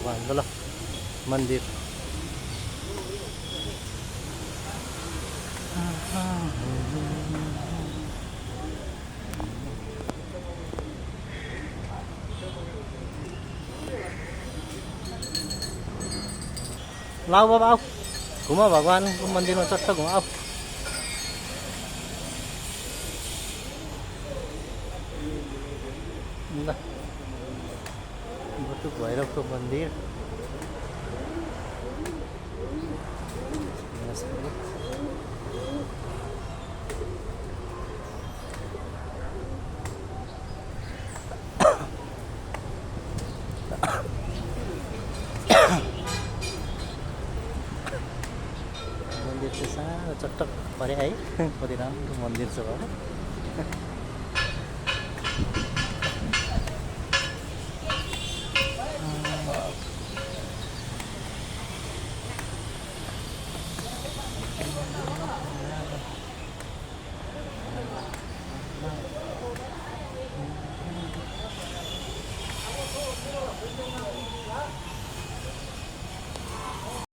भगवानको ल मन्दिर। लाऊ बाबा आऊ घुम भगवानको मन्दिरमा चट्ट घुम आऊ। ल बटुक भैरवको मन्दिर। मन्दिर चाहिँ सानो चट्टक परे है कति राम्रो मन्दिर छ बाबा।